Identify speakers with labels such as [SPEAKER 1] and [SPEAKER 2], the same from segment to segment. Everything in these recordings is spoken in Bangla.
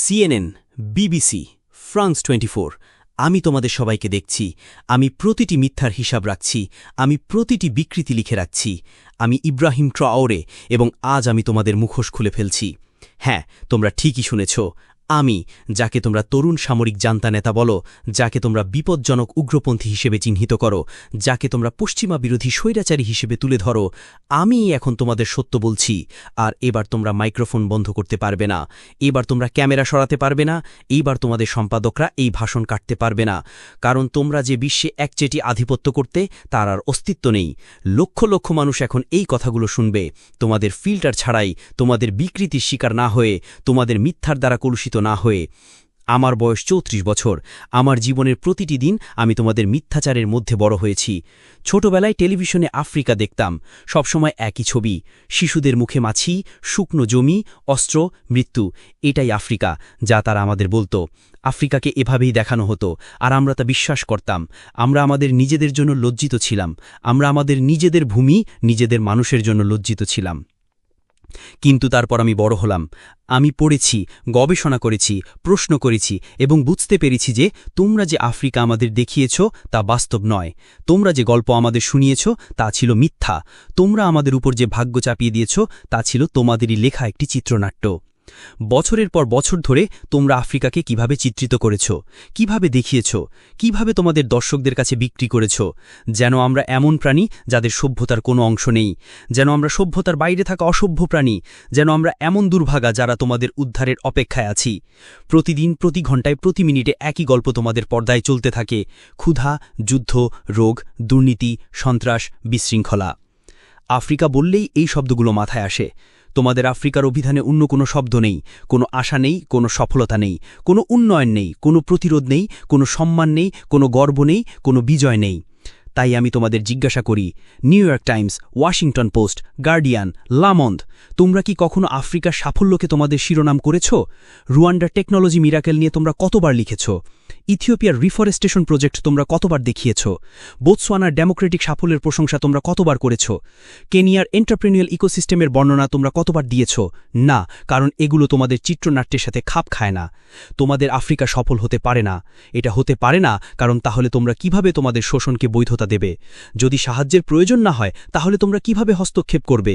[SPEAKER 1] CNN, BBC, ফ্রান্স 24 আমি তোমাদের সবাইকে দেখছি। আমি প্রতিটি মিথ্যার হিসাব রাখছি। আমি প্রতিটি বিকৃতি লিখে রাখছি। আমি ইব্রাহিম ট্রাওরে এবং আজ আমি তোমাদের মুখোশ খুলে ফেলছি। হ্যাঁ, তোমরা ঠিকই শুনেছ। আমি, যাকে তোমরা তরুণ সামরিক জান্তা নেতা বলো, যাকে তোমরা বিপজ্জনক উগ্রপন্থী হিসেবে চিহ্নিত করো, যাকে তোমরা পশ্চিমা বিরোধী স্বৈরাচারী হিসেবে তুলে ধরো, আমি এখন তোমাদের সত্য বলছি। আর এবার তোমরা মাইক্রোফোন বন্ধ করতে পারবে না। এবার তোমরা ক্যামেরা সরাতে পারবে না। এইবার তোমাদের সম্পাদকরা এই ভাষণ কাটতে পারবে না। কারণ তোমরা যে বিশ্বে একচেটি আধিপত্য করতে, তার আর অস্তিত্ব নেই। লক্ষ লক্ষ মানুষ এখন এই কথাগুলো শুনবে। তোমাদের ফিল্টার ছাড়াই, তোমাদের বিকৃতির শিকার না হয়ে, তোমাদের মিথ্যার দ্বারা কলুষিত না হয়ে। আমার বয়স 34 বছর। আমার জীবনের প্রতিটি দিন আমি তোমাদের মিথ্যাচারের মধ্যে বড় হয়েছি। ছোটবেলায় টেলিভিশনে আফ্রিকা দেখতাম, সবসময় একই ছবি, শিশুদের মুখে মাছি, শুকনো জমি, অস্ত্র, মৃত্যু। এটাই আফ্রিকা, যা তারা আমাদের বলতো। আফ্রিকাকে এভাবেই দেখানো হতো, আর আমরা তা বিশ্বাস করতাম। আমরা আমাদের নিজেদের জন্য লজ্জিত ছিলাম। আমরা আমাদের নিজেদের ভূমি, নিজেদের মানুষের জন্য লজ্জিত ছিলাম। কিন্তু তারপর আমি বড় হলাম। আমি পড়েছি, গবেষণা করেছি, প্রশ্ন করেছি এবং বুঝতে পেরেছি যে তোমরা যে আফ্রিকা আমাদের দেখিয়েছ তা বাস্তব নয়। তোমরা যে গল্প আমাদের শুনিয়েছ তা ছিল মিথ্যা। তোমরা আমাদের উপর যে ভাগ্য চাপিয়ে দিয়েছ তা ছিল তোমাদেরই লেখা একটি চিত্রনাট্য। বছরের পর বছর ধরে তোমরা আফ্রিকাকে কিভাবে চিত্রিত করেছ, কিভাবে দেখিয়েছ, কিভাবে তোমাদের দর্শকদের কাছে বিক্রি করেছ, যেন আমরা এমন প্রাণী যাদের সভ্যতার কোনো অংশ নেই, যেন আমরা সভ্যতার বাইরে থাকা অসভ্য প্রাণী, যেন আমরা এমন দুর্ভাগা যারা তোমাদের উদ্ধারের অপেক্ষায় আছি। প্রতিদিন, প্রতি ঘণ্টায়, প্রতি মিনিটে একই গল্প তোমাদের পর্দায় চলতে থাকে: ক্ষুধা, যুদ্ধ, রোগ, দুর্নীতি, সন্ত্রাস, বিশৃঙ্খলা। আফ্রিকা বললেই এই শব্দগুলো মাথায় আসে। তোমাদের আফ্রিকার অভিধানে অন্য কোনো শব্দ নেই, কোনো আশা নেই, কোনো সফলতা নেই, কোনো উন্নয়ন নেই, কোনো প্রতিরোধ নেই, কোনো সম্মান নেই, কোনো গর্ব নেই, কোনো বিজয় নেই। তাই আমি তোমাদের জিজ্ঞাসা করি, New York Times, Washington Post, Guardian, Le Monde, তোমরা কি কখনো আফ্রিকার সাফল্যকে তোমাদের শিরোনাম করেছ? রুয়ান্ডার টেকনোলজি মিরাকেল নিয়ে তোমরা কতবার লিখেছ? ইথিওপিয়ার রিফরেস্টেশন প্রজেক্ট তোমরা কতবার দেখিয়েছ? বোতসোয়ানার ডেমোক্রেটিক সাফল্যের প্রশংসা তোমরা কতবার করেছ? কেনিয়ার এন্টারপ্রেনিউরাল ইকোসিস্টেমের বর্ণনা তোমরা কতবার দিয়েছ? না, কারণ এগুলো তোমাদের চিত্রনাট্যের সাথে খাপ খায় না। তোমাদের আফ্রিকা সফল হতে পারে না। এটা হতে পারে না, কারণ তাহলে তোমরা কিভাবে তোমাদের শোষণকে বৈধতা দেবে? যদি সাহায্যের প্রয়োজন না হয়, তাহলে তোমরা কিভাবে হস্তক্ষেপ করবে?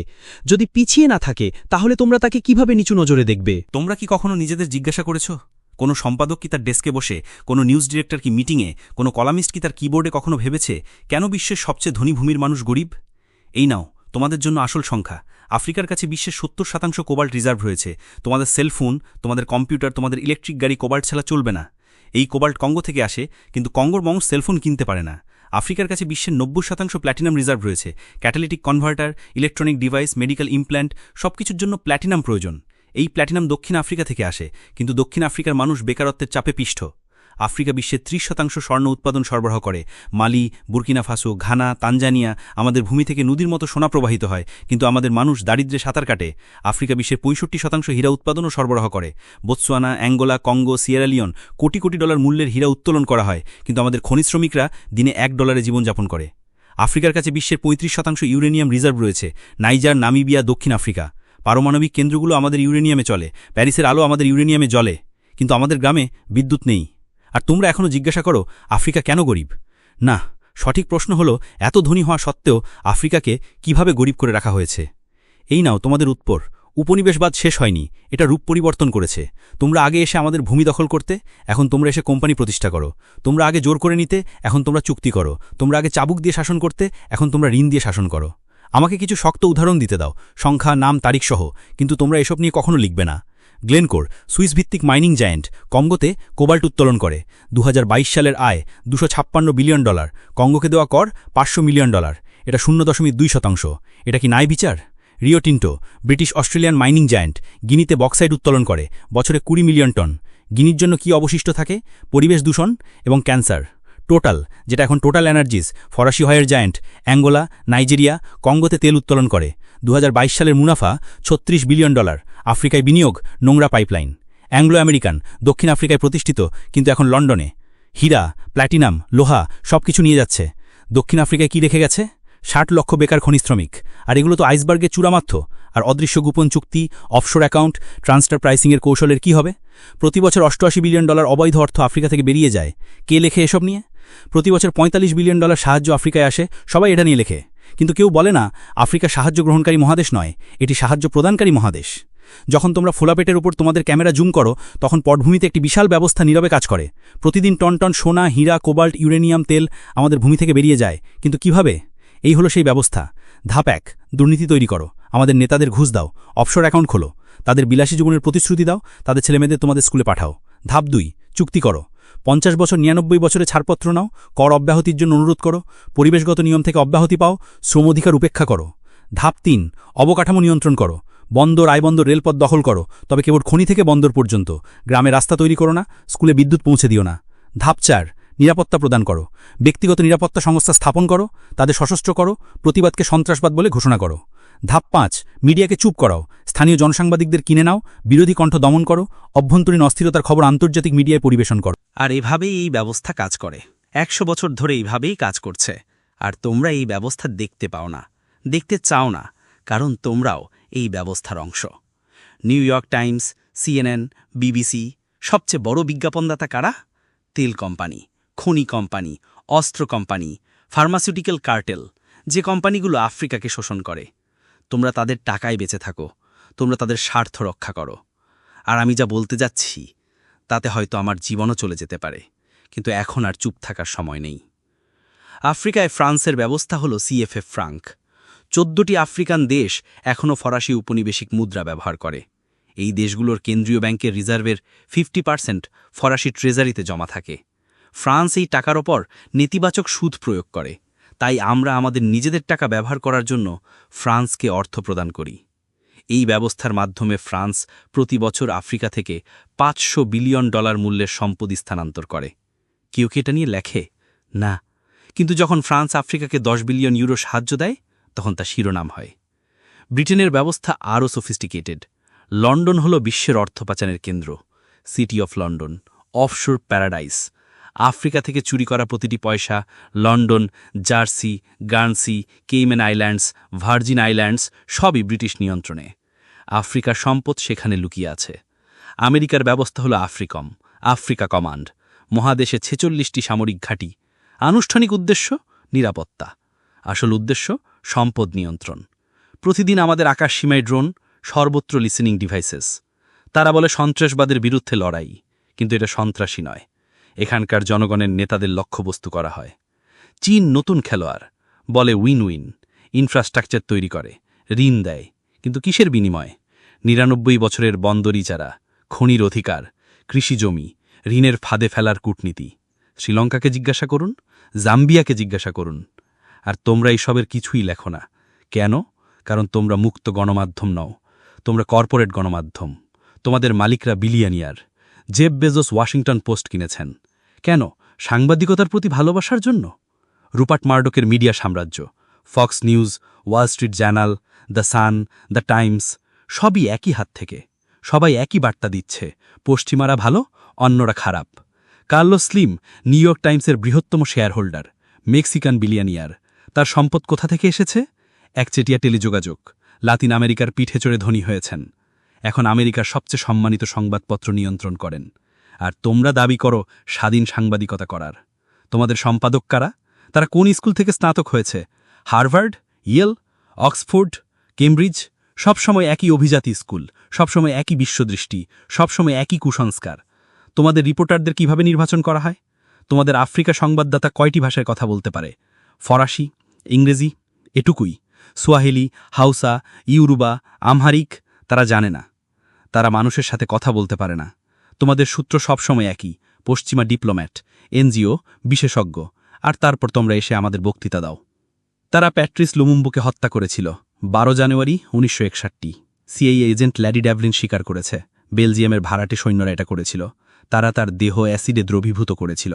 [SPEAKER 1] যদি পিছিয়ে না থাকে, তাহলে তোমরা তাকে কিভাবে নিচু নজরে দেখবে?
[SPEAKER 2] তোমরা কি কখনো নিজেদের জিজ্ঞাসা করেছ, কোনো সম্পাদক কি তার ডেস্কে বসে, কোনো নিউজ ডিরেক্টর কি মিটিংয়ে, কোনো কলামিস্ট কি তার কিবোর্ডে কখনো ভেবেছে কেন বিশ্বের সবচেয়ে ধনী ভূমির মানুষ গরিব? এই নাও তোমাদের জন্য আসল সংখ্যা। আফ্রিকার কাছে বিশ্বের 70% কোবাল্ট রিজার্ভ রয়েছে। তোমাদের সেলফোন, তোমাদের কম্পিউটার, তোমাদের ইলেকট্রিক গাড়ি কোবাল্ট ছাড়া চলবে না। এই কোবাল্ট কঙ্গো থেকে আসে, কিন্তু কঙ্গোর মানুষ সেলফোন কিনতে পারে না। আফ্রিকার কাছে বিশ্বের 90% প্ল্যাটিনাম রিজার্ভ রয়েছে। Catalytic converter, electronic device, medical implant, সবকিছুর জন্য প্ল্যাটিনাম প্রয়োজন। এই প্ল্যাটিনাম দক্ষিণ আফ্রিকা থেকে আসে, কিন্তু দক্ষিণ আফ্রিকার মানুষ বেকারত্বের চাপে পিষ্ট। আফ্রিকা বিশ্বের 30% স্বর্ণ উৎপাদন সরবরাহ করে। মালি, বুর্কিনা ফাসো, ঘানা, তানজানিয়া, আমাদের ভূমি থেকে নদীর মতো সোনা প্রবাহিত হয়, কিন্তু আমাদের মানুষ দারিদ্র্যে সাঁতার কাটে। আফ্রিকা বিশ্বের 65% হীরা উৎপাদনও সরবরাহ করে। Botswana, Angola, Congo, Sierra Leone crore crore dollar মূল্যের হীরা উত্তোলন করা হয়, কিন্তু আমাদের খনিজ শ্রমিকরা দিনে $1 জীবনযাপন করে। আফ্রিকার কাছে বিশ্বের 35% ইউরেনিয়াম রিজার্ভ রয়েছে। নাইজার, নামিবিয়া, দক্ষিণ আফ্রিকা। পারমাণবিক কেন্দ্রগুলো আমাদের ইউরেনিয়ামে চলে। প্যারিসের আলো আমাদের ইউরেনিয়ামে জ্বলে, কিন্তু আমাদের গ্রামে বিদ্যুৎ নেই। আর তোমরা এখনও জিজ্ঞাসা করো আফ্রিকা কেন গরিব? না, সঠিক প্রশ্ন হলো এত ধনী হওয়া সত্ত্বেও আফ্রিকাকে কিভাবে গরিব করে রাখা হয়েছে। এই নাও তোমাদের উত্তর। উপনিবেশবাদ শেষ হয়নি, এটা রূপ পরিবর্তন করেছে। তোমরা আগে এসে আমাদের ভূমি দখল করতে, এখন তোমরা এসে কোম্পানি প্রতিষ্ঠা করো। তোমরা আগে জোর করে নিতে, এখন তোমরা চুক্তি করো। তোমরা আগে চাবুক দিয়ে শাসন করতে, এখন তোমরা ঋণ দিয়ে শাসন করো। আমাকে কিছু শক্ত উদাহরণ দিতে দাও, সংখ্যা, নাম, তারিখ সহ, কিন্তু তোমরা এসব নিয়ে কখনো লিখবে না। গ্লেনকোর, সুইস ভিত্তিক মাইনিং জায়ান্ট, কঙ্গোতে কোবাল্ট উত্তোলন করে। 2022 সালের আয় $256 বিলিয়ন। কঙ্গোকে দেওয়া কর $500 মিলিয়ন। এটা 0.2%। এটা কি ন্যায় বিচার? Rio Tinto, British Australian mining giant, গিনিতে বক্সাইট উত্তোলন করে, বছরে 20 মিলিয়ন টন। গিনির জন্য কি অবশিষ্ট থাকে? পরিবেশ দূষণ এবং ক্যান্সার। টোটাল, যেটা এখন টোটাল এনার্জিস, ফরাসি হয়ের জায়ান্ট, অ্যাঙ্গোলা, নাইজেরিয়া, কঙ্গোতে তেল উত্তোলন করে। 2022 সালের মুনাফা $36 বিলিয়ন। আফ্রিকায় বিনিয়োগ, নোংরা পাইপলাইন। অ্যাংলো আমেরিকান, দক্ষিণ আফ্রিকায় প্রতিষ্ঠিত, কিন্তু এখন লন্ডনে। হীরা, প্ল্যাটিনাম, লোহা সবকিছু নিয়ে যাচ্ছে। দক্ষিণ আফ্রিকায় কি রেখে গেছে? 60 লক্ষ বেকার খনি শ্রমিক। আর এগুলো তো আইসবার্গের চূড়ামাত্র। আর অদৃশ্য গোপন চুক্তি, অফশোর অ্যাকাউন্ট, ট্রান্সফার প্রাইসিংয়ের কৌশলের কি হবে? প্রতি বছর $88 বিলিয়ন অবৈধ অর্থ আফ্রিকা থেকে বেরিয়ে যায়। কে লেখে এসব নিয়ে? প্রতি বছর $45 বিলিয়ন সাহায্য আফ্রিকায় আসে, সবাই এটা নিয়ে লেখে। কিন্তু কেউ বলে না আফ্রিকা সাহায্য গ্রহণকারী মহাদেশ নয়, এটি সাহায্য প্রদানকারী মহাদেশ। যখন তোমরা ফোলাপেটের উপর তোমাদের ক্যামেরা জুম করো, তখন পটভূমিতে একটি বিশাল ব্যবস্থা নীরবে কাজ করে। প্রতিদিন টন টন সোনা, হীরা, কোবাল্ট, ইউরেনিয়াম তেল আমাদের ভূমি থেকে বেরিয়ে যায়। কিন্তু কিভাবে? এই হলো সেই ব্যবস্থা। ধাপ 1, দুর্নীতি তৈরি করো, আমাদের নেতাদের ঘুষ দাও, অফশোর অ্যাকাউন্ট খোলো, তাদের বিলাসী জীবনের প্রতিশ্রুতি দাও, তাদের ছেলেমেয়েদের তোমাদের স্কুলে পাঠাও। ধাপ 2, চুক্তি করো, 50 বছর 99 বছরে ছাড়পত্র নাও, কর অব্যাহতির জন্য অনুরোধ করো, পরিবেশগত নিয়ম থেকে অব্যাহতি পাও, শ্রম অধিকার উপেক্ষা করো। ধাপ 3, অবকাঠামো নিয়ন্ত্রণ করো, বন্দর, আইবন্দর, রেলপথ দখল করো, তবে কেবল খনি থেকে বন্দর পর্যন্ত। গ্রামে রাস্তা তৈরি করো না, স্কুলে বিদ্যুৎ পৌঁছে দিও না। ধাপ 4, নিরাপত্তা প্রদান করো, ব্যক্তিগত নিরাপত্তা সংস্থা স্থাপন করো, তাদের সশস্ত্র করো, প্রতিবাদকে সন্ত্রাসবাদ বলে ঘোষণা করো। ধাপ 5, মিডিয়াকে চুপ করাও, স্থানীয় জনসাংবাদিকদের কিনে নাও, বিরোধী কণ্ঠ দমন করো, অভ্যন্তরীণ অস্থিরতার খবর আন্তর্জাতিক মিডিয়ায় পরিবেশন করো।
[SPEAKER 1] আর এভাবেই এই ব্যবস্থা কাজ করে। 100 বছর ধরে এইভাবেই কাজ করছে। আর তোমরা এই ব্যবস্থা দেখতে পাও না, দেখতে চাও না, কারণ তোমরাও এই ব্যবস্থার অংশ। New York Times, CNN, BBC, সবচেয়ে বড় বিজ্ঞাপনদাতা কারা? তেল কোম্পানি, খনি কোম্পানি, অস্ত্র কোম্পানি, ফার্মাসিউটিক্যাল কার্টেল, যে কোম্পানিগুলো আফ্রিকাকে শোষণ করে। তোমরা তাদের টাকায় বেঁচে থাকো, তোমরা তাদের স্বার্থ রক্ষা করো। আর আমি যা বলতে যাচ্ছি তাতে হয়তো আমার জীবনও চলে যেতে পারে, কিন্তু এখন আর চুপ থাকার সময় নেই। আফ্রিকায় ফ্রান্সের ব্যবস্থা হলো CFA ফ্রাঙ্ক। 14টি আফ্রিকান দেশ এখনও ফরাসি উপনিবেশিক মুদ্রা ব্যবহার করে। এই দেশগুলোর কেন্দ্রীয় ব্যাংকের রিজার্ভের 50% ফরাসি ট্রেজারিতে জমা থাকে। ফ্রান্স এই টাকার ওপর নেতিবাচক সুদ প্রয়োগ করে, তাই আমরা আমাদের নিজেদের টাকা ব্যবহার করার জন্য ফ্রান্সকে অর্থ প্রদান করি। এই ব্যবস্থার মাধ্যমে ফ্রান্স প্রতি বছর আফ্রিকা থেকে $500 বিলিয়ন মূল্যের সম্পত্তি স্থানান্তর করে। কেউ কি এটা নিয়ে লেখে? না। কিন্তু যখন ফ্রান্স আফ্রিকাকে $10 বিলিয়ন সাহায্য দেয়, তখন তা শিরোনাম হয়। ব্রিটেনের ব্যবস্থা আরও সফিস্টিকেটেড। লন্ডন হল বিশ্বের অর্থ পাচারের কেন্দ্র। City of London, offshore paradise. Africa থেকে চুরি করা প্রতিটি পয়সা London, Jersey, Guernsey, Cayman Islands, Virgin Islands সবই ব্রিটিশ নিয়ন্ত্রণে। আফ্রিকার সম্পদ সেখানে লুকিয়ে আছে। আমেরিকার ব্যবস্থা হল আফ্রিকম, আফ্রিকা কমান্ড। মহাদেশে 46টি সামরিক ঘাঁটি। আনুষ্ঠানিক উদ্দেশ্য নিরাপত্তা, আসল উদ্দেশ্য সম্পদ নিয়ন্ত্রণ। প্রতিদিন আমাদের আকাশসীমায় ড্রোন, সর্বত্র লিসেনিং ডিভাইসেস। তারা বলে সন্ত্রাসবাদের বিরুদ্ধে লড়াই, কিন্তু এটা সন্ত্রাসী নয়। এখানকার জনগণের নেতাদের লক্ষ্যবস্তু করা হয়। চীন নতুন খেলোয়াড়, বলে উইন উইন। ইনফ্রাস্ট্রাকচার তৈরি করে, ঋণ দেয়, কিন্তু কিসের বিনিময়ে? 99 বছরের বন্দর ইজারা, খনির অধিকার, কৃষি জমি, ঋণের ফাঁদে ফেলার কূটনীতি। শ্রীলঙ্কাকে জিজ্ঞাসা করুন, জাম্বিয়াকে জিজ্ঞাসা করুন। আর তোমরা এইসবের কিছুই লেখো না। কেন? কারণ তোমরা মুক্ত গণমাধ্যম নও, তোমরা কর্পোরেট গণমাধ্যম। তোমাদের মালিকরা billionaire. Jeff Bezos Washington post কিনেছেন কেন? সাংবাদিকতার প্রতি ভালোবাসার জন্য? রুপার্ট মার্ডকের মিডিয়া সাম্রাজ্য, Fox news, Wall Street journal, the sun, the Times, সবই একই হাত থেকে। সবাই একই বার্তা দিচ্ছে, পশ্চিমারা ভালো, অন্যরা খারাপ। কার্লোস স্লিম নিউ ইয়র্ক টাইমসের বৃহত্তম শেয়ার হোল্ডার, মেক্সিকান বিলিয়নিয়ার। তার সম্পদ কোথা থেকে এসেছে? একচেটিয়া টেলিযোগাযোগ। লাতিন আমেরিকার পিঠে চড়ে ধনী হয়েছেন। এখন আমেরিকার সবচেয়ে সম্মানিত সংবাদপত্র নিয়ন্ত্রণ করেন। আর তোমরা দাবি করো স্বাধীন সাংবাদিকতা করার। তোমাদের সম্পাদক কারা? তারা কোন স্কুল থেকে স্নাতক হয়েছে? Harvard, Yale, Oxford, Cambridge? সবসময় একই অভিজাতি স্কুল, সবসময় একই বিশ্বদৃষ্টি, সবসময় একই কুসংস্কার। তোমাদের রিপোর্টারদের কিভাবে নির্বাচন করা হয়? তোমাদের আফ্রিকা সংবাদদাতা কয়টি ভাষায় কথা বলতে পারে? ফরাসি, ইংরেজি, এটুকুই। সোয়াহিলি, হাউসা, ইউরুবা, আমহারিক তারা জানে না। তারা মানুষের সাথে কথা বলতে পারে না। তোমাদের সূত্র সবসময় একই, পশ্চিমা ডিপ্লোম্যাট, এনজিও, বিশেষজ্ঞ। আর তারপর তোমরা এসে আমাদের বক্তৃতা দাও। তারা প্যাট্রিস লুমুম্বুকে হত্যা করেছিল 12 জানুয়ারি 1961। সিআইএ এজেন্ট ল্যারি ড্যাভলিন স্বীকার করেছে বেলজিয়ামের ভাড়াটে সৈন্যরা এটা করেছিল। তারা তার দেহ অ্যাসিডে দ্রবীভূত করেছিল,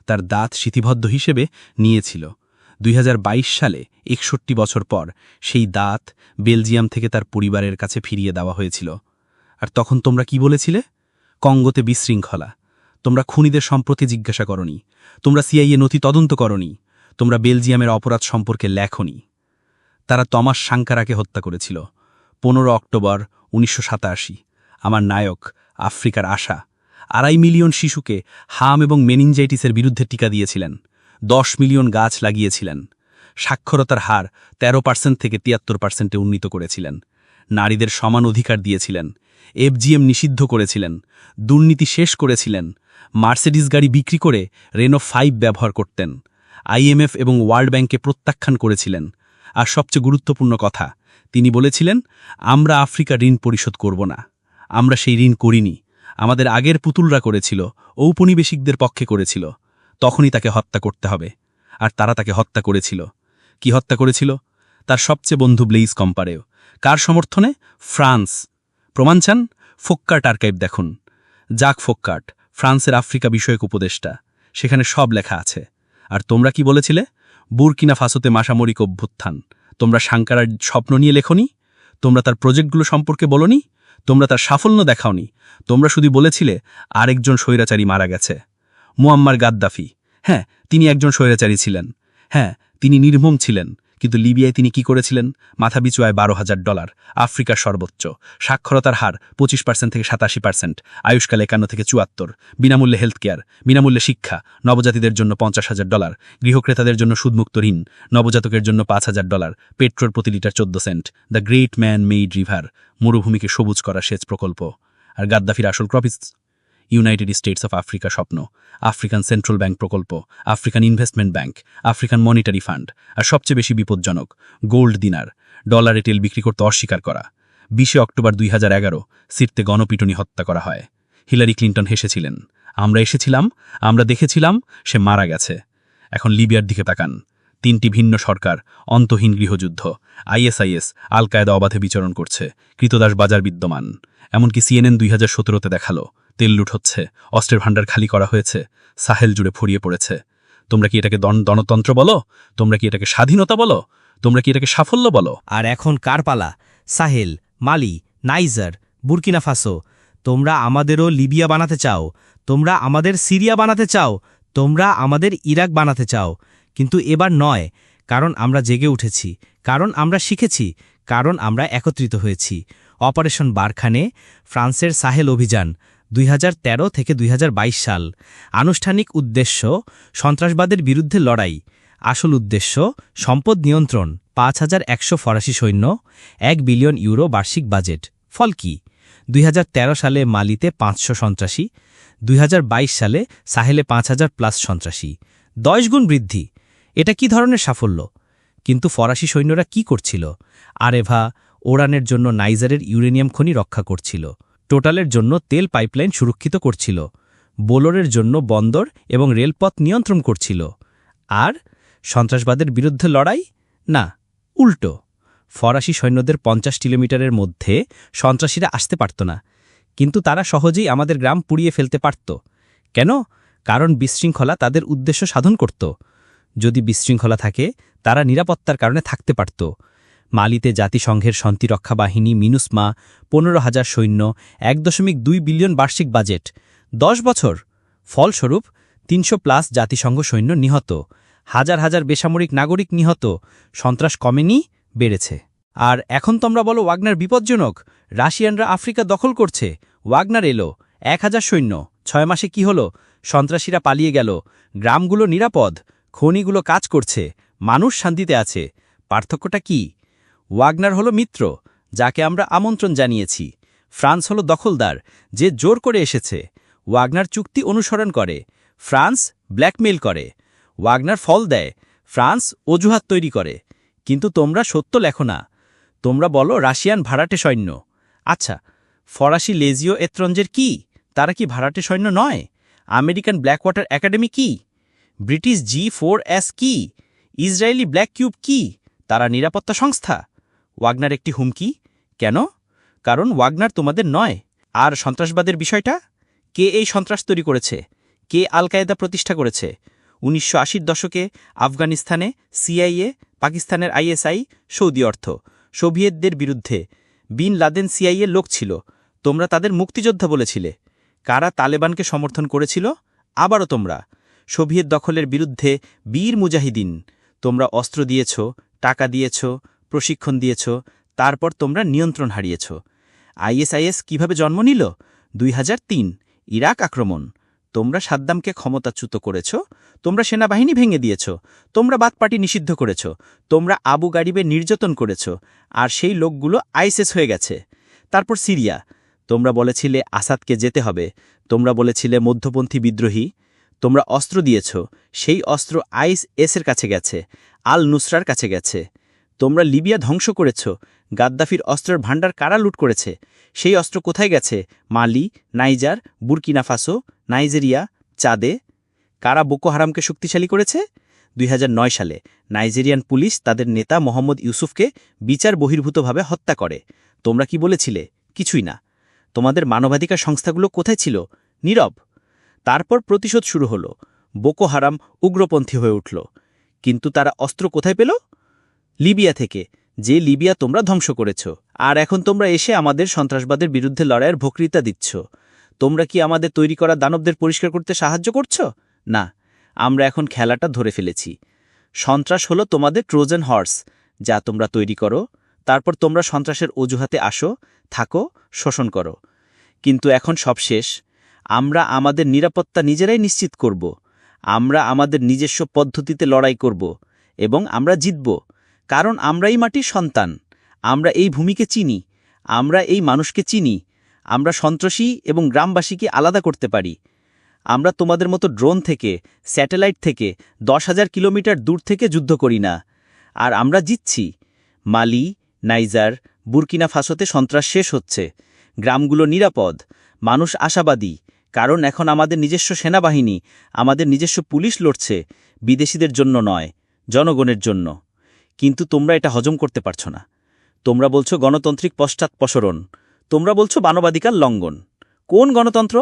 [SPEAKER 1] তার দাঁত শিথিবদ্ধ হিসেবে নিয়েছিল। 2022 সালে 61 বছর পর সেই দাঁত বেলজিয়াম থেকে তার পরিবারের কাছে ফিরিয়ে দেওয়া হয়েছিল। আর তখন তোমরা কি বলেছিলে? কঙ্গোতে বিশৃঙ্খলা। তোমরা খুনিদের সম্পর্কে জিজ্ঞাসা করনি, তোমরা সিআইএ নথি তদন্ত করনি, তোমরা বেলজিয়ামের অপরাধ সম্পর্কে লেখনি। তারা তমাস সাঙ্কারাকে হত্যা করেছিল,
[SPEAKER 3] 15 অক্টোবর 1987। আমার নায়ক, আফ্রিকার আশা 2.5 মিলিয়ন শিশুকে হাম এবং মেনিনজাইটিসের বিরুদ্ধে টিকা দিয়েছিলেন, 10 মিলিয়ন গাছ লাগিয়েছিলেন, সাক্ষরতার হার 13% থেকে 73%-এ উন্নীত করেছিলেন, নারীদের সমান অধিকার দিয়েছিলেন, এফজিএম নিষিদ্ধ করেছিলেন, দুর্নীতি শেষ করেছিলেন, মার্সিডিজ গাড়ি বিক্রি করে রেনো 5 ব্যবহার করতেন, আইএমএফ এবং ওয়ার্ল্ড ব্যাংকে প্রত্যাখ্যান করেছিলেন। আর সবচেয়ে গুরুত্বপূর্ণ কথা, তিনি বলেছিলেন, আমরা আফ্রিকা ঋণ পরিশোধ করব না। আমরা সেই ঋণ করিনি, আমাদের আগের পুতুলরা করেছিল, ঔপনিবেশিকদের পক্ষে করেছিল। তখনই তাকে হত্যা করতে হবে। আর তারা তাকে হত্যা করেছিল। কি হত্যা করেছিল? তার সবচেয়ে বন্ধু ব্লেইজ কম্পারেও। কার সমর্থনে? ফ্রান্স। প্রমাণ চান? ফোক্কার্ট আর্কাইভ দেখুন। জাক ফোক্কার্ট, ফ্রান্সের আফ্রিকা বিষয়ক উপদেষ্টা। সেখানে সব লেখা আছে। আর তোমরা কি বলেছিলে? বুরকিনা ফাসোতে মাসামরিক অভ্যুত্থান। তোমরা সাঙ্কারার স্বপ্ন নিয়ে লেখনি? তোমরা তার প্রজেক্টগুলো সম্পর্কে বলনি? তোমরা তার সাফল্য দেখাওনি? তোমরা শুধু বলেছিলে আরেকজন স্বৈরাচারী মারা গেছে, মুয়াম্মার গাদ্দাফি। হ্যাঁ, তিনি একজন স্বৈরাচারী ছিলেন। হ্যাঁ, তিনি নির্মম ছিলেন। কিন্তু লিবিয়ায় তিনি কি করেছিলেন? মাথাপিছু আয় $12,000, আফ্রিকার সর্বোচ্চ, সাক্ষরতার হার 25% থেকে 87%, আয়ুষ্কাল 51 থেকে 74, বিনামূল্যে হেলথ কেয়ার, বিনামূল্যে শিক্ষা, নবজাতিদের জন্য $50,000, গৃহক্রেতাদের জন্য সুদমুক্ত ঋণ, নবজাতকের জন্য $5,000, পেট্রোল প্রতি litre 14 cent, the great man made river, মরুভূমিকে সবুজ করা সেচ প্রকল্প। আর গাদ্দাফির আসল ক্রপিস? ইউনাইটেড স্টেটস অফ আফ্রিকা স্বপ্ন, আফ্রিকান সেন্ট্রাল ব্যাংক প্রকল্প, African investment bank, African monetary fund. আর সবচেয়ে বেশি বিপজ্জনক, গোল্ড দিনার, ডলারে তেল বিক্রি করতে অস্বীকার করা। 20 অক্টোবর 2011 সিরতে গণপিটুনি হত্যা করা হয়। হিলারি ক্লিন্টন হেসেছিলেন। আমরা এসেছিলাম, আমরা দেখেছিলাম, সে মারা গেছে। এখন লিবিয়ার দিকে তাকান। 3টি ভিন্ন সরকার, অন্তহীন গৃহযুদ্ধ, আইএসআইএস, আল কায়েদা অবাধে বিচরণ করছে, কৃতদাস বাজার বিদ্যমান। এমনকি CNN 2017-তে দেখালো তেল লুট হচ্ছে, অস্ত্রের ভাণ্ডার খালি করা হয়েছে, সাহেল জুড়ে ফড়িয়ে পড়েছে। তোমরা কি এটাকে গণতন্ত্র বলো? তোমরা কি এটাকে স্বাধীনতা বলো? তোমরা কি এটাকে সাফল্য বলো?
[SPEAKER 1] আর এখন কার পালা? সাহেল, মালি, নাইজার, বুরকিনা ফাসো। তোমরা আমাদেরও লিবিয়া বানাতে চাও, তোমরা আমাদের সিরিয়া বানাতে চাও, তোমরা আমাদের ইরাক বানাতে চাও। কিন্তু এবার নয়, কারণ আমরা জেগে উঠেছি, কারণ আমরা শিখেছি, কারণ আমরা একত্রিত হয়েছি। অপারেশন বারখানে, ফ্রান্সের সাহেল অভিযান, 2013 থেকে 2022 সাল। আনুষ্ঠানিক উদ্দেশ্য সন্ত্রাসবাদের বিরুদ্ধে লড়াই। আসল উদ্দেশ্য সম্পদ নিয়ন্ত্রণ। 5100 ফরাসি সৈন্য, €1 বিলিয়ন বার্ষিক বাজেট। ফল কি? 2013 সালে মালিতে 500 সন্ত্রাসী, 2022 সালে সাহেলে 5000+ সন্ত্রাসী, 10 গুণ বৃদ্ধি। এটা কি ধরনের সাফল্য? কিন্তু ফরাসি সৈন্যরা কি করছিল? আরেভা, ওরানের জন্য নাইজারের ইউরেনিয়াম খনি রক্ষা করছিল, টোটালের জন্য তেল পাইপলাইন সুরক্ষিত করছিল, বোলোরের জন্য বন্দর এবং রেলপথ নিয়ন্ত্রণ করছিল। আর সন্ত্রাসবাদের বিরুদ্ধে লড়াই? না, উল্টো। ফরাসি সৈন্যদের 50 কিলোমিটারের মধ্যে সন্ত্রাসীরা আসতে পারত না, কিন্তু তারা সহজেই আমাদের গ্রাম পুড়িয়ে ফেলতে পারত। কেন? কারণ বিশৃঙ্খলা তাদের উদ্দেশ্য সাধন করত। যদি বিশৃঙ্খলা থাকে, তারা নিরাপত্তার কারণে থাকতে পারত। মালিতে জাতিসংঘের শান্তিরক্ষা বাহিনী মিনুসমা, 15,000 সৈন্য, 1.2 বিলিয়ন বার্ষিক বাজেট, 10 বছর। ফলস্বরূপ 300+ জাতিসংঘ সৈন্য নিহত, হাজার হাজার বেসামরিক নাগরিক নিহত। সন্ত্রাস কমেনি, বেড়েছে। আর এখন তোমরা বলো ওয়াগনার বিপজ্জনক, রাশিয়ানরা আফ্রিকা দখল করছে। ওয়াগনার এলো, 1000 সৈন্য, 6 মাসে কি হলো? সন্ত্রাসীরা পালিয়ে গেল, গ্রামগুলো নিরাপদ, খনিগুলো কাজ করছে, মানুষ শান্তিতে আছে। পার্থক্যটা কি? ওয়াগনার হলো মিত্র, যাকে আমরা আমন্ত্রণ জানিয়েছি। ফ্রান্স হলো দখলদার, যে জোর করে এসেছে। ওয়াগনার চুক্তি অনুসরণ করে, ফ্রান্স ব্ল্যাকমেইল করে। ওয়াগনার ফল দেয়, ফ্রান্স অজুহাত তৈরি করে। কিন্তু তোমরা সত্য লেখো না। তোমরা বলো রাশিয়ান ভাড়াটে সৈন্য। আচ্ছা, ফরাসি লেজিও এত্রঞ্জের কি? তারা কি ভাড়াটে সৈন্য নয়? আমেরিকান ব্ল্যাকওয়াটার একাডেমি কি? ব্রিটিশ G4S কি? ইসরায়েলি ব্ল্যাক কিউব কি? তারা নিরাপত্তা সংস্থা। ওয়াগনার একটি হুমকি। কেন? কারণ ওয়াগনার তোমাদের নয়। আর সন্ত্রাসবাদের বিষয়টা? কে এই সন্ত্রাস তৈরি করেছে? কে আল কায়েদা প্রতিষ্ঠা করেছে? 1980-র দশকে আফগানিস্তানে CIA, পাকিস্তানের ISI, সৌদি অর্থ, সোভিয়েতদের বিরুদ্ধে। বিন লাদেন CIA লোক ছিল। তোমরা তাদের মুক্তিযোদ্ধা বলেছিলে। কারা তালেবানকে সমর্থন করেছিল? আবারও তোমরা। সোভিয়েত দখলের বিরুদ্ধে বীর মুজাহিদিন। তোমরা অস্ত্র দিয়েছ, টাকা দিয়েছ, প্রশিক্ষণ দিয়েছ,
[SPEAKER 4] তারপর তোমরা নিয়ন্ত্রণ হারিয়েছ। আইএসআইএস কিভাবে জন্ম নিল? 2003 ইরাক আক্রমণ। তোমরা সাদ্দামকে ক্ষমতাচ্যুত করেছ, তোমরা সেনাবাহিনী ভেঙে দিয়েছ, তোমরা বাথ পার্টি নিষিদ্ধ করেছ, তোমরা আবু গারিবে নির্যাতন করেছ, আর সেই লোকগুলো আইএসএস হয়ে গেছে। তারপর সিরিয়া, তোমরা বলেছিলে আসাদকে যেতে হবে, তোমরা বলেছিলে মধ্যপন্থী বিদ্রোহী, তোমরা অস্ত্র দিয়েছ, সেই অস্ত্র আইএসএসের কাছে গেছে, আল নুসরার কাছে গেছে। তোমরা লিবিয়া ধ্বংস করেছ, গাদ্দাফির অস্ত্রের ভাণ্ডার কারা লুট করেছে, সেই অস্ত্র কোথায় গেছে? মালি, নাইজার, বুরকিনা ফাসো, নাইজেরিয়া, চাদে। কারা বোকো হারামকে শক্তিশালী করেছে? 2009 সালে নাইজেরিয়ান পুলিশ তাদের নেতা মোহাম্মদ ইউসুফকে বিচার বহির্ভূতভাবে হত্যা করে। তোমরা কি বলেছিলে? কিছুই না। তোমাদের মানবাধিকার সংস্থাগুলো কোথায় ছিল? নীরব। তারপর প্রতিশোধ শুরু হলো। বোকো হারাম উগ্রপন্থী হয়ে উঠল। কিন্তু তারা অস্ত্র কোথায় পেল? লিবিয়া থেকে, যে লিবিয়া তোমরা ধ্বংস করেছ। আর এখন তোমরা এসে আমাদের সন্ত্রাসবাদের বিরুদ্ধে লড়াইয়ের বক্তৃতা দিচ্ছ। তোমরা কি আমাদের তৈরি করা দানবদের পরিষ্কার করতে সাহায্য করছ? না, আমরা এখন খেলাটা ধরে ফেলেছি। সন্ত্রাস হলো তোমাদের ট্রোজান হর্স, যা তোমরা তৈরি করো, তারপর তোমরা সন্ত্রাসের অজুহাতে আসো, থাকো, শোষণ করো। কিন্তু এখন সব শেষ। আমরা আমাদের নিরাপত্তা নিজেরাই নিশ্চিত করব। আমরা আমাদের নিজস্ব পদ্ধতিতে লড়াই করব এবং আমরা জিতব, কারণ আমরাই মাটির সন্তান। আমরা এই ভূমিকে চিনি, আমরা এই মানুষকে চিনি। আমরা সন্ত্রাসী এবং গ্রামবাসীকে আলাদা করতে পারি। আমরা তোমাদের মতো ড্রোন থেকে, স্যাটেলাইট থেকে 10,000 কিলোমিটার দূর থেকে যুদ্ধ করি না। আর আমরা জিতছি। মালি, নাইজার, বুরকিনা ফাসোতে সন্ত্রাস শেষ হচ্ছে, গ্রামগুলো নিরাপদ, মানুষ আশাবাদী, কারণ এখন আমাদের নিজস্ব সেনাবাহিনী, আমাদের নিজস্ব পুলিশ লড়ছে, বিদেশিদের জন্য নয়, জনগণের জন্য। কিন্তু তোমরা এটা হজম করতে পারছ না। তোমরা বলছো গণতান্ত্রিক পশ্চাৎপসরণ, তোমরা বলছো মানবাধিকার লঙ্ঘন। কোন গণতন্ত্র?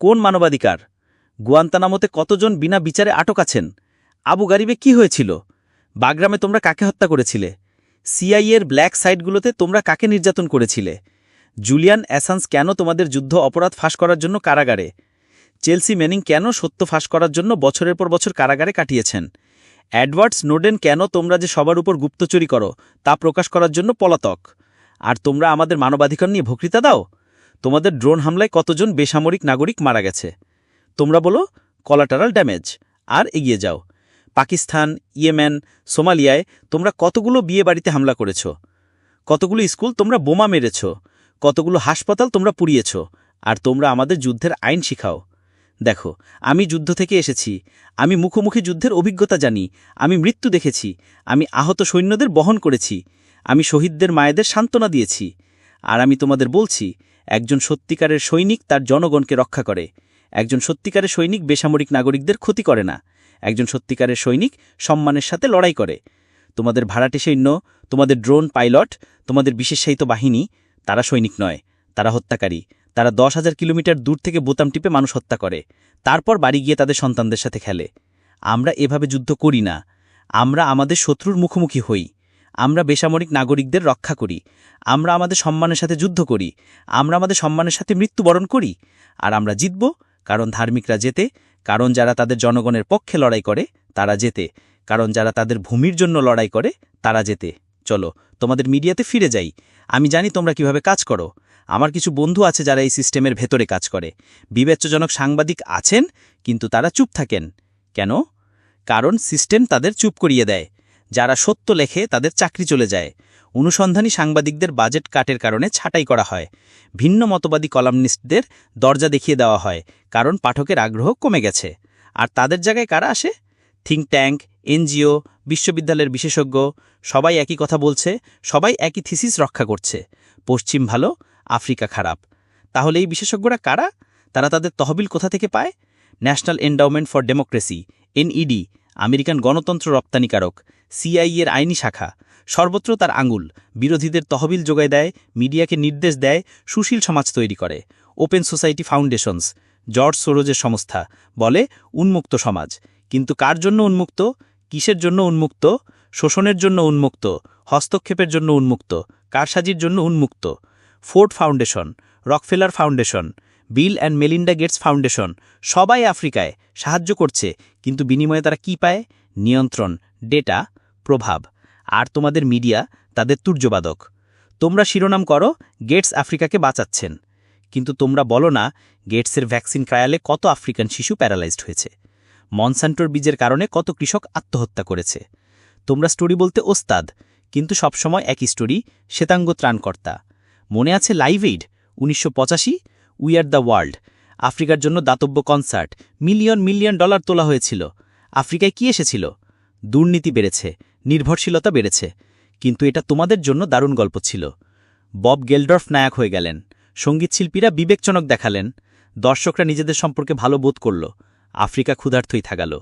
[SPEAKER 4] কোন মানবাধিকার? গুয়ান্তানামোতে কতজন বিনা বিচারে আটক আছেন? আবু গারিবে কি হয়েছিল? বাগরামে তোমরা কাকে হত্যা করেছিলে? সিআইএর ব্ল্যাক সাইটগুলোতে তোমরা কাকে নির্যাতন করেছিলে? জুলিয়ান অ্যাসাঞ্জ কেন তোমাদের যুদ্ধ অপরাধ ফাঁস করার জন্য কারাগারে? চেলসি ম্যানিং কেন সত্য ফাঁস করার জন্য বছরের পর বছর কারাগারে কাটিয়েছেন? এডওয়ার্ড স্নোডেন কেন তোমরা যে সবার উপর গুপ্তচুরি করো তা প্রকাশ করার জন্য পলাতক? আর তোমরা আমাদের মানবাধিকার নিয়ে বক্তৃতা দাও? তোমাদের ড্রোন হামলায় কতজন বেসামরিক নাগরিক মারা গেছে? তোমরা বলো কলাটারাল ড্যামেজ, আর এগিয়ে যাও। পাকিস্তান, ইয়েমেন, সোমালিয়ায় তোমরা কতগুলো বিয়ে বাড়িতে হামলা করেছ, কতগুলো স্কুল তোমরা বোমা মেরেছ, কতগুলো হাসপাতাল তোমরা পুড়িয়েছ, আর তোমরা আমাদের যুদ্ধের আইন শিখাও। দেখো, আমি যুদ্ধ থেকে এসেছি, আমি মুখোমুখি যুদ্ধের অভিজ্ঞতা জানি, আমি মৃত্যু দেখেছি, আমি আহত সৈন্যদের বহন করেছি, আমি শহীদদের মায়েদের সান্ত্বনা দিয়েছি। আর আমি তোমাদের বলছি, একজন সত্যিকারের সৈনিক তার জনগণকে রক্ষা করে, একজন সত্যিকারের সৈনিক বেসামরিক নাগরিকদের ক্ষতি করে না, একজন সত্যিকারের সৈনিক সম্মানের সাথে লড়াই করে। তোমাদের ভাড়াটে সৈন্য, তোমাদের ড্রোন পাইলট, তোমাদের বিশেষায়িত বাহিনী, তারা সৈনিক নয়, তারা হত্যাকারী। তারা 10,000 কিলোমিটার দূর থেকে বোতাম টিপে মানুষ হত্যা করে, তারপর বাড়ি গিয়ে তাদের সন্তানদের সাথে খেলে। আমরা এভাবে যুদ্ধ করি না। আমরা আমাদের শত্রুর মুখোমুখি হই, আমরা বেসামরিক নাগরিকদের রক্ষা করি, আমরা আমাদের সম্মানের সাথে যুদ্ধ করি, আমরা আমাদের সম্মানের সাথে মৃত্যুবরণ করি। আর আমরা জিতব, কারণ ধার্মিকরা জেতে, কারণ যারা তাদের জনগণের পক্ষে লড়াই করে তারা জেতে, কারণ যারা তাদের ভূমির জন্য লড়াই করে তারা জেতে। চলো তোমাদের মিডিয়াতে ফিরে যাই। আমি জানি তোমরা কিভাবে কাজ করো। আমার কিছু বন্ধু আছে যারা এই সিস্টেমের ভেতরে কাজ করে। বিবেচ্যজনক সাংবাদিক আছেন, কিন্তু তারা চুপ থাকেন। কেন? কারণ সিস্টেম তাদের চুপ করিয়ে দেয়। যারা সত্য লেখে তাদের চাকরি চলে যায়। অনুসন্ধানী সাংবাদিকদের বাজেট কাটের কারণে ছাঁটাই করা হয়। ভিন্ন মতবাদী কলামনিস্টদের দরজা দেখিয়ে দেওয়া হয়, কারণ পাঠকের আগ্রহ কমে গেছে। আর তাদের জায়গায় কারা আসে? থিঙ্ক ট্যাঙ্ক, এনজিও, বিশ্ববিদ্যালয়ের বিশেষজ্ঞ, সবাই একই কথা বলছে, সবাই একই থিসিস রক্ষা করছে। পশ্চিম ভালো, আফ্রিকা খারাপ। তাহলে এই বিশেষজ্ঞরা কারা? তারা তাদের তহবিল কোথা থেকে পায়? National endowment for democracy, NED, American গণতন্ত্র রপ্তানিকারক, সিআইএর আইনি শাখা। সর্বত্র তার আঙুল। বিরোধীদের তহবিল যোগায় দেয়, মিডিয়াকে নির্দেশ দেয়, সুশীল সমাজ তৈরি করে। ওপেন সোসাইটি ফাউন্ডেশনস, জর্জ সোরোজের সংস্থা, বলে উন্মুক্ত সমাজ। কিন্তু কার জন্য উন্মুক্ত? কিসের জন্য উন্মুক্ত? শোষণের জন্য উন্মুক্ত, হস্তক্ষেপের জন্য উন্মুক্ত, কারসাজির জন্য উন্মুক্ত। Ford Foundation, Rockefeller Foundation, Bill and Melinda Gates Foundation, সবাই আফ্রিকায় সাহায্য করছে, কিন্তু বিনিময়ে তারা কি পায়? নিয়ন্ত্রণ, ডেটা, প্রভাব। আর তোমাদের মিডিয়া তাদের তুর্যবাদক। তোমরা শিরোনাম করো গেটস আফ্রিকাকে বাঁচাচ্ছেন, কিন্তু তোমরা বলো না গেটসের ভ্যাকসিন ট্রায়ালে কত আফ্রিকান শিশু প্যারালাইজড হয়েছে, মনসান্টোর বীজের কারণে কত কৃষক আত্মহত্যা করেছে। তোমরা স্টোরি বলতে ওস্তাদ, কিন্তু সবসময় একই স্টোরি, শ্বেতাঙ্গ ত্রাণকর্তা। মনে আছে live aid 1985, we are the world, আফ্রিকার জন্য দাতব্য কনসার্ট, মিলিয়ন মিলিয়ন ডলার তোলা হয়েছিল। আফ্রিকায় কি এসেছিল? দুর্নীতি বেড়েছে, নির্ভরশীলতা বেড়েছে, কিন্তু এটা তোমাদের জন্য দারুণ গল্প ছিল। বব গেলডর্ফ নায়ক হয়ে গেলেন, সঙ্গীতশিল্পীরা বিবেকজনক দেখালেন, দর্শকরা নিজেদের সম্পর্কে ভালো বোধ করল, আফ্রিকা ক্ষুধার্তই থাকাল।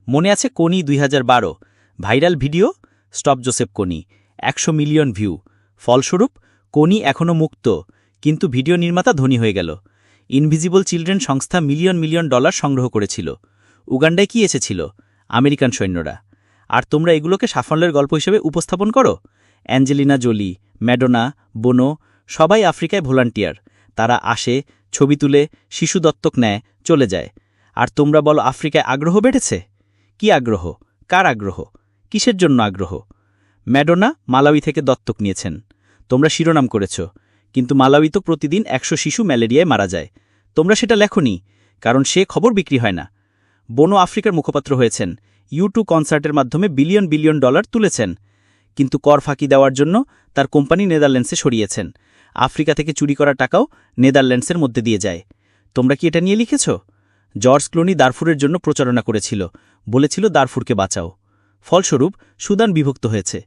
[SPEAKER 4] মনে আছে কোনি 2012, ভাইরাল ভিডিও স্টপ জোসেফ কোনি, 100 মিলিয়ন ভিউ। ফলস্বরূপ কোনি এখনও মুক্ত, কিন্তু ভিডিও নির্মাতা ধনী হয়ে গেল। ইনভিজিবল চিলড্রেন সংস্থা মিলিয়ন মিলিয়ন ডলার সংগ্রহ করেছিল। উগান্ডায় কি এসেছিল? আমেরিকান সৈন্যরা। আর তোমরা এগুলোকে সাফল্যের গল্প হিসেবে উপস্থাপন করো। অ্যাঞ্জেলিনা জোলি, ম্যাডোনা, বোনো সবাই আফ্রিকায় ভলান্টিয়ার। তারা আসে, ছবি তুলে, শিশু দত্তক নেয়, চলে যায়। আর তোমরা বলো আফ্রিকায় আগ্রহ বেড়েছে। কি আগ্রহ? কার আগ্রহ? কিসের জন্য আগ্রহ? ম্যাডোনা মালাউই থেকে দত্তক নিয়েছেন, তোমরা শিরোনাম করেছ, কিন্তু মালাউই তো প্রতিদিন 100 শিশু ম্যালেরিয়ায় মারা যায়। তোমরা সেটা লেখনি, কারণ সে খবর বিক্রি হয় না। বোনো আফ্রিকার মুখপাত্র হয়েছেন, U2 কনসার্টের মাধ্যমে বিলিয়ন বিলিয়ন ডলার তুলেছেন, কিন্তু কর ফাঁকি দেওয়ার জন্য তার কোম্পানি নেদারল্যান্ডসে সরিয়েছেন। আফ্রিকা থেকে চুরি করা টাকাও নেদারল্যান্ডসের মধ্যে দিয়ে যায়। তোমরা কি এটা নিয়ে লিখেছ? জর্জ ক্লুনি দারফুরের জন্য প্রচারণা করেছিল, বলেছিল দারফুরকে বাঁচাও। ফলস্বরূপ সুদান বিভক্ত হয়েছে,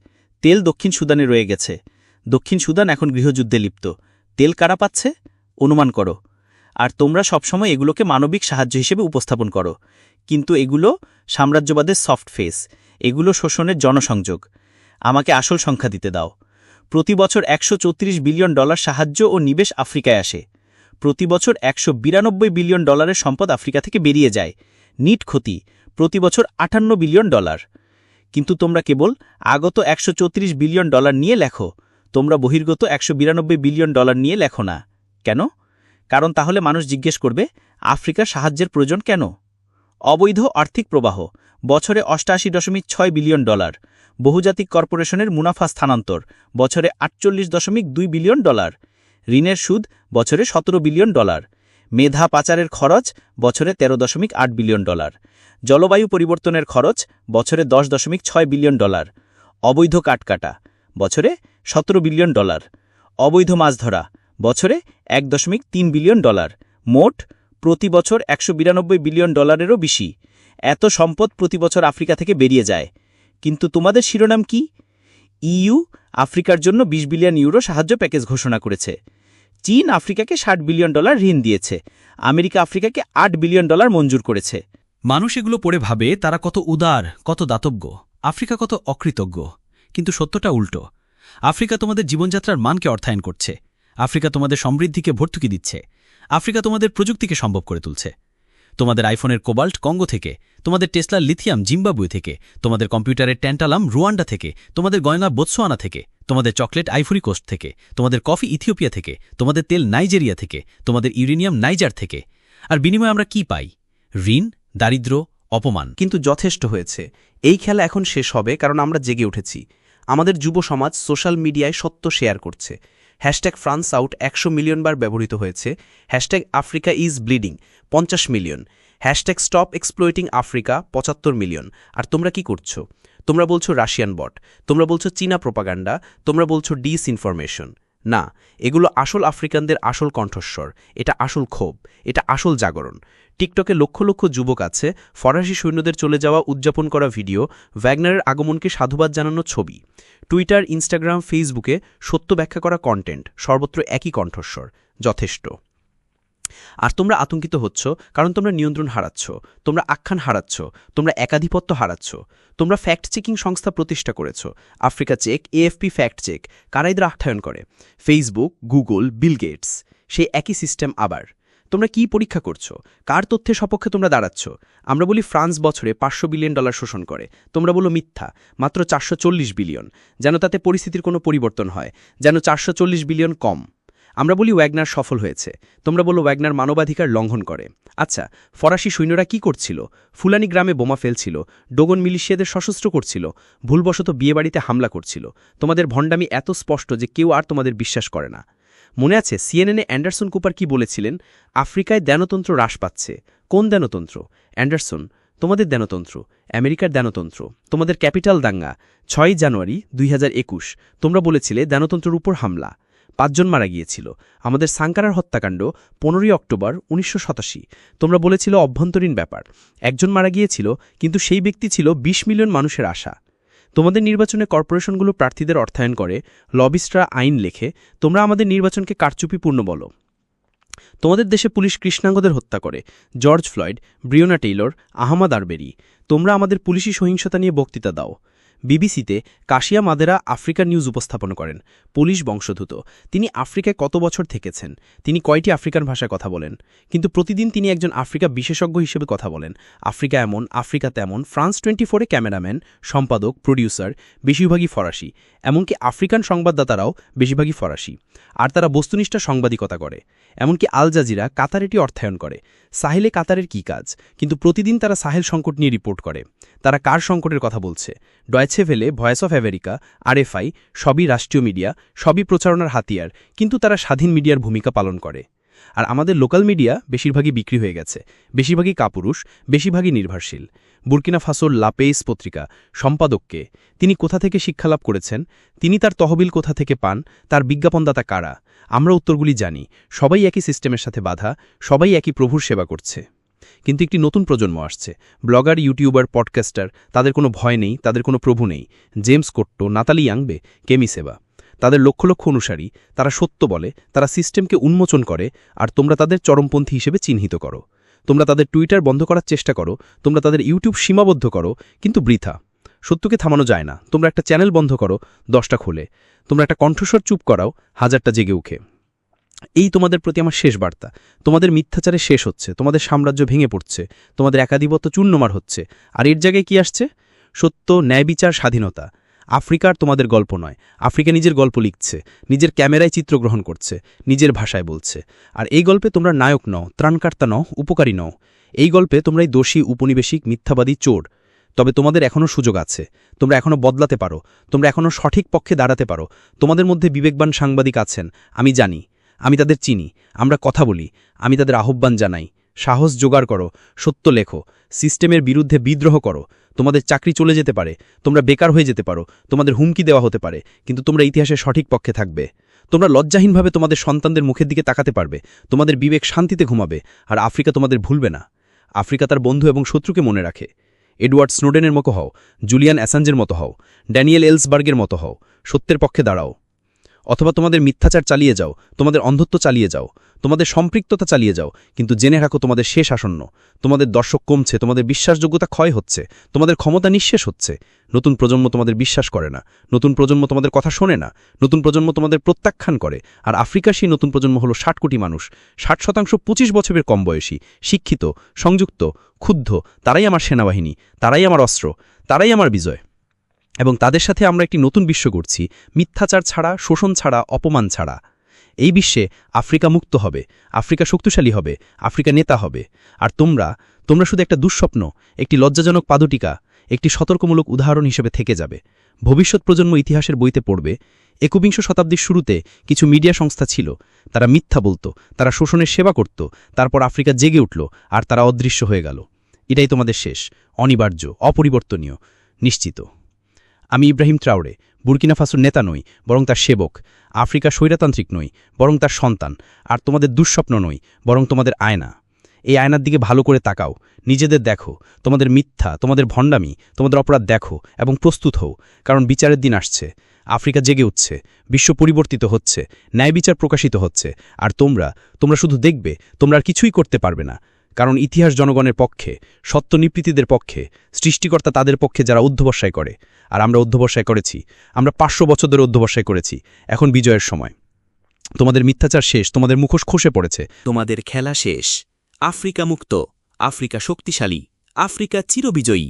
[SPEAKER 4] তেল দক্ষিণ সুদানে রয়ে গেছে। দক্ষিণ সুদান এখন গৃহযুদ্ধে লিপ্ত। তেল কারা পাচ্ছে? অনুমান করো। আর তোমরা সবসময় এগুলোকে মানবিক সাহায্য হিসেবে উপস্থাপন করো, কিন্তু এগুলো সাম্রাজ্যবাদের সফট ফেস, এগুলো শোষণের জনসংযোগ। আমাকে আসল সংখ্যা দিতে দাও। প্রতি বছর 134 বিলিয়ন ডলার সাহায্য ও নিবেশ আফ্রিকায় আসে। প্রতি বছর 192 বিলিয়ন ডলারের সম্পদ আফ্রিকা থেকে বেরিয়ে যায়। নিট ক্ষতি প্রতি বছর 58 বিলিয়ন ডলার। কিন্তু তোমরা কেবল আগত 134 বিলিয়ন ডলার নিয়ে লেখো, তোমরা বহির্গত 192 বিলিয়ন ডলার নিয়ে লেখো না। কেন? কারণ তাহলে মানুষ জিজ্ঞেস করবে আফ্রিকার সাহায্যের প্রয়োজন কেন? অবৈধ আর্থিক প্রবাহ বছরে 88.6 বিলিয়ন ডলার। বহুজাতিক কর্পোরেশনের মুনাফা স্থানান্তর বছরে 48.2 বিলিয়ন ডলার। ঋণের সুদ বছরে 17 বিলিয়ন ডলার। মেধা পাচারের খরচ বছরে 13.8 বিলিয়ন ডলার। জলবায়ু পরিবর্তনের খরচ বছরে 10.6 বিলিয়ন ডলার। অবৈধ কাঠকাটা বছরে 17 বিলিয়ন ডলার। অবৈধ মাছ ধরা বছরে 1.3 বিলিয়ন ডলার। মোট প্রতি বছর 192 বিলিয়ন ডলারেরও বেশি। এত সম্পদ প্রতি বছর আফ্রিকা থেকে বেরিয়ে যায়, কিন্তু তোমাদের শিরোনাম কি? ইইউ আফ্রিকার জন্য 20 বিলিয়ন ইউরো সাহায্য প্যাকেজ ঘোষণা করেছে। চীন আফ্রিকাকে 60 বিলিয়ন ডলার ঋণ দিয়েছে। আমেরিকা আফ্রিকাকে 8 বিলিয়ন ডলার মঞ্জুর করেছে।
[SPEAKER 2] মানুষ এগুলো পড়ে ভাবে তারা কত উদার, কত দাতব্য, আফ্রিকা কত অকৃতজ্ঞ। কিন্তু সত্যটা উল্টো। আফ্রিকা তোমাদের জীবনযাত্রার মানকে অর্থায়ন করছে। আফ্রিকা তোমাদের সমৃদ্ধিকে ভর্তুকি দিচ্ছে। আফ্রিকা তোমাদের প্রযুক্তিকে সম্ভব করে তুলছে। তোমাদের আইফোনের কোবাল্ট কঙ্গো থেকে, তোমাদের টেসলার লিথিয়াম জিম্বাবুয়ে থেকে, তোমাদের কম্পিউটারের ট্যান্টালাম রুয়ান্ডা থেকে, তোমাদের গয়না বোতসোয়ানা থেকে, তোমাদের চকলেট আইভরি কোস্ট থেকে, তোমাদের কফি ইথিওপিয়া থেকে, তোমাদের তেল নাইজেরিয়া থেকে, তোমাদের ইউরেনিয়াম নাইজার থেকে। আর বিনিময়ে আমরা কি পাই? ঋণ, দারিদ্র, অপমান।
[SPEAKER 5] কিন্তু যথেষ্ট হয়েছে। এই খেলা এখন শেষ হবে, কারণ আমরা জেগে উঠেছি। আমাদের যুব সমাজ সোশ্যাল মিডিয়ায় সত্য শেয়ার করছে। #ফ্রান্স আউট 100 মিলিয়ন বার ব্যবহৃত হয়েছে। #Africa is bleeding 50 million. #Stop exploiting Africa 75 million. আর তোমরা কি করছো? তোমরা বলছো রাশিয়ান বট, তোমরা বলছো চীনা প্রোপাগান্ডা, তোমরা বলছো ডিসইনফরমেশন। না, এগুলো আসল আফ্রিকানদের আসল কণ্ঠস্বর। এটা আসল ক্ষোভ, এটা আসল জাগরণ। টিকটকে লক্ষ লক্ষ যুবক আছে, ফরাসি সৈন্যদের চলে যাওয়া উদযাপন করা ভিডিও, ওয়াগনারের আগমনকে সাধুবাদ জানানো ছবি। টুইটার, ইনস্টাগ্রাম, ফেসবুকে সত্য ব্যাখ্যা করা কন্টেন্ট, সর্বত্র একই কণ্ঠস্বর। যথেষ্ট। আর তোমরা আতঙ্কিত হচ্ছ, কারণ তোমরা নিয়ন্ত্রণ হারাচ্ছ, তোমরা আখ্যান হারাচ্ছ, তোমরা একাধিপত্য হারাচ্ছ। তোমরা ফ্যাক্ট চেকিং সংস্থা প্রতিষ্ঠা করেছ, Africa Check, AFP fact check. কারা এদের আখ্যায়ন করে? Facebook, Google, Bill Gates. সেই একই সিস্টেম আবার। তোমরা কি পরীক্ষা করছো? কার তথ্যের সপক্ষে তোমরা দাঁড়াচ্ছ? আমরা বলি ফ্রান্স বছরে 500 বিলিয়ন ডলার শোষণ করে, তোমরা বলো মিথ্যা, মাত্র 440 বিলিয়ন। যেন তাতে পরিস্থিতির কোনো পরিবর্তন হয়, যেন 440 বিলিয়ন কম। আমরা বলি ওয়াগনার সফল হয়েছে, তোমরা বলো ওয়াগনার মানবাধিকার লঙ্ঘন করে। আচ্ছা, ফরাসি সৈন্যরা কি করছিল? ফুলানি গ্রামে বোমা ফেলছিল, ডোগন মিলিশিয়াদের সশস্ত্র করছিল, ভুলবশত বিয়েবাড়িতে হামলা করছিল। তোমাদের ভণ্ডামি এত স্পষ্ট যে কেউ আর তোমাদের বিশ্বাস করে না। মনে আছে সিএনএনে অ্যান্ডারসন কুপার কি বলেছিলেন? আফ্রিকায় দেনতন্ত্র হ্রাস পাচ্ছে। কোন দেনতন্ত্র? অ্যান্ডারসন, তোমাদের দেনতন্ত্র, আমেরিকার দেনতন্ত্র। তোমাদের ক্যাপিটাল দাঙ্গা 6 জানুয়ারি 2021, তোমরা বলেছিলে দেনতন্ত্রের উপর হামলা, 5 জন মারা গিয়েছিল। আমাদের সাঙ্কারার হত্যাকাণ্ড 15 অক্টোবর 1987, তোমরা বলেছিল অভ্যন্তরীণ ব্যাপার, 1 জন মারা গিয়েছিল, কিন্তু সেই ব্যক্তি ছিল 20 মিলিয়ন মানুষের আশা। তোমাদের নির্বাচনে কর্পোরেশনগুলো প্রার্থীদের অর্থায়ন করে, লবিস্টরা আইন লেখে, তোমরা আমাদের নির্বাচনকে কারচুপিপূর্ণ বলো। তোমাদের দেশে পুলিশ কৃষ্ণাঙ্গদের হত্যা করে, জর্জ ফ্লয়েড, ব্রিওনা টেইলর, আহমাদ আরবেরি। তোমরা আমাদের পুলিশি সহিংসতা নিয়ে বক্তৃতা দাও। বিবিসিতে কাশিয়া মাদেরা আফ্রিকার নিউজ উপস্থাপন করেন, পুলিশ বংশোদ্ভূত। তিনি আফ্রিকায় কত বছর থেকেছেন? তিনি কয়টি আফ্রিকান ভাষায় কথা বলেন? কিন্তু প্রতিদিন তিনি একজন আফ্রিকা বিশেষজ্ঞ হিসেবে কথা বলেন। আফ্রিকা এমন, আফ্রিকা তেমন। ফ্রান্স 24-এ ক্যামেরাম্যান, সম্পাদক, প্রডিউসার, বেশিরভাগই ফরাসি। এমনকি আফ্রিকান সংবাদদাতারাও বেশিরভাগই ফরাসি। আর তারা বস্তুনিষ্ঠ সাংবাদিকতা করে। এমনকি আল জাজিরা কাতার এটি অর্থায়ন করে। সাহেলে কাতারের কি কাজ? কিন্তু প্রতিদিন তারা সাহেল সংকট নিয়ে রিপোর্ট করে। তারা কার সংকটের কথা বলছে? Deutsche Welle, Voice of America, RFI, সবই রাষ্ট্রীয় মিডিয়া, সবই প্রচারণার হাতিয়ার, কিন্তু তারা স্বাধীন মিডিয়ার ভূমিকা পালন করে। আর আমাদের লোকাল মিডিয়া বেশিরভাগই বিক্রি হয়ে গেছে, বেশিরভাগই কাপুরুষ, বেশিরভাগই নির্ভরশীল। বুর্কিনা ফাসোর লাপেইস পত্রিকা সম্পাদককে, তিনি কোথা থেকে শিক্ষালাভ করেছেন? তিনি তার তহবিল কোথা থেকে পান? তার বিজ্ঞাপনদাতা কারা? আমরা উত্তরগুলি জানি। সবাই একই সিস্টেমের সাথে বাধা, সবাই একই প্রভুর সেবা করছে। কিন্তু একটি নতুন প্রজন্ম আসছে, ব্লগার, ইউটিউবার, পডকাস্টার। তাদের কোনো ভয় নেই, তাদের কোনো প্রভু নেই। জেমস কোট্টো, নাতালি ইয়াংবে, কেমি সেবা। তাদের লক্ষ লক্ষ অনুসারী, তারা সত্য বলে, তারা সিস্টেমকে উন্মোচন করে, আর তোমরা তাদের চরমপন্থী হিসেবে চিহ্নিত করো। তোমরা তাদের টুইটার বন্ধ করার চেষ্টা করো, তোমরা তাদের ইউটিউব সীমাবদ্ধ করো, কিন্তু বৃথা। সত্যকে থামানো যায় না। তোমরা একটা চ্যানেল বন্ধ করো, 10টা খোলে। তোমরা একটা কণ্ঠস্বর চুপ করাও, 1000টা জেগে উঠে। এই তোমাদের প্রতি আমার শেষ বার্তা। তোমাদের মিথ্যাচারে শেষ হচ্ছে, তোমাদের সাম্রাজ্য ভেঙে পড়ছে, তোমাদের একাধিপত্য চূর্ণমার হচ্ছে। আর এর জায়গায় কি আসছে? সত্য, ন্যায়, বিচার, স্বাধীনতা। আফ্রিকার তোমাদের গল্প নয়। আফ্রিকা নিজের গল্প লিখছে, নিজের ক্যামেরায় চিত্রগ্রহণ করছে, নিজের ভাষায় বলছে। আর এই গল্পে তোমরা নায়ক নও, ত্রাণকর্তা নও, উপকারী নও। এই গল্পে তোমরাই দোষী, উপনিবেশিক, মিথ্যাবাদী, চোর। তবে তোমাদের এখনও সুযোগ আছে। তোমরা এখনও বদলাতে পারো, তোমরা এখনও সঠিক পক্ষে দাঁড়াতে পারো। তোমাদের মধ্যে বিবেকবান সাংবাদিক আছেন, আমি জানি, আমি তাদের চিনি। আমরা কথা বলি, আমি তাদের আহ্বান জানাই, সাহস জোগাড় করো, সত্য লেখো, সিস্টেমের বিরুদ্ধে বিদ্রোহ করো। তোমাদের চাকরি চলে যেতে পারে, তোমরা বেকার হয়ে যেতে পারো, তোমাদের হুমকি দেওয়া হতে পারে, কিন্তু তোমরা ইতিহাসের সঠিক পক্ষে থাকবে। তোমরা লজ্জাহীনভাবে তোমাদের সন্তানদের মুখের দিকে তাকাতে পারবে, তোমাদের বিবেক শান্তিতে ঘুমাবে। আর আফ্রিকা তোমাদের ভুলবে না। আফ্রিকা তার বন্ধু এবং শত্রুকে মনে রাখে। এডওয়ার্ড স্নোডেনের মতো হও, জুলিয়ান অ্যাসাঞ্জের মতো হও, ড্যানিয়েল এলসবার্গের মতো হও, সত্যের পক্ষে দাঁড়াও। অথবা তোমাদের মিথ্যাচার চালিয়ে যাও, তোমাদের অন্ধত্ব চালিয়ে যাও, তোমাদের সম্পৃক্ততা চালিয়ে যাও, কিন্তু জেনে রাখো তোমাদের শেষ আসন্ন। তোমাদের দর্শক কমছে, তোমাদের বিশ্বাসযোগ্যতা ক্ষয় হচ্ছে, তোমাদের ক্ষমতা নিঃশেষ হচ্ছে। নতুন প্রজন্ম তোমাদের বিশ্বাস করে না, নতুন প্রজন্ম তোমাদের কথা শোনে না, নতুন প্রজন্ম তোমাদের প্রত্যাখ্যান করে। আর আফ্রিকার সেই নতুন প্রজন্ম হলো 60 কোটি মানুষ, 60% 25 বছরের কম বয়সী, শিক্ষিত, সংযুক্ত, ক্ষুব্ধ। তারাই আমার সেনাবাহিনী, তারাই আমার অস্ত্র, তারাই আমার বিজয়। এবং তাদের সাথে আমরা একটি নতুন বিশ্ব গড়ছি, মিথ্যাচার ছাড়া, শোষণ ছাড়া, অপমান ছাড়া। এই বিশ্বে আফ্রিকা মুক্ত হবে, আফ্রিকা শক্তিশালী হবে, আফ্রিকা নেতা হবে। আর তোমরা শুধু একটা দুঃস্বপ্ন, একটি লজ্জাজনক পাদটিকা, একটি সতর্কমূলক উদাহরণ হিসেবে থেকে যাবে। ভবিষ্যৎ প্রজন্ম ইতিহাসের বইতে পড়বে, 21 শতাব্দীর শুরুতে কিছু মিডিয়া সংস্থা ছিল, তারা মিথ্যা বলতো, তারা শোষণের সেবা করত, তারপর আফ্রিকা জেগে উঠল, আর তারা অদৃশ্য হয়ে গেল। এটাই তোমাদের শেষ, অনিবার্য, অপরিবর্তনীয়, নিশ্চিত। আমি ইব্রাহিম ট্রাওরে, বুর্কিনা ফাসোর নেতা নই, বরং তার সেবক। আফ্রিকা স্বৈরতান্ত্রিক নই, বরং তার সন্তান। আর তোমাদের দুঃস্বপ্ন নই, বরং তোমাদের আয়না। এই আয়নার দিকে ভালো করে তাকাও, নিজেদের দেখো, তোমাদের মিথ্যা, তোমাদের ভণ্ডামি, তোমাদের অপরাধ দেখো এবং প্রস্তুত হও, কারণ বিচারের দিন আসছে। আফ্রিকা জেগে উঠছে, বিশ্ব পরিবর্তিত হচ্ছে, ন্যায় বিচার প্রকাশিত হচ্ছে। আর তোমরা শুধু দেখবে, তোমরা আর কিছুই করতে পারবে না, কারণ ইতিহাস জনগণের পক্ষে, সত্য নিবৃত্তিদের পক্ষে, সৃষ্টিকর্তা তাদের পক্ষে যারা অধ্যবসায় করে। আর আমরা অধ্যবসায় করেছি, আমরা 500 বছর ধরে অধ্যবসায় করেছি। এখন বিজয়ের সময়। তোমাদের মিথ্যাচার শেষ, তোমাদের মুখোশ খসে পড়েছে,
[SPEAKER 1] তোমাদের খেলা শেষ। আফ্রিকা মুক্ত, আফ্রিকা শক্তিশালী, আফ্রিকা চিরবিজয়ী।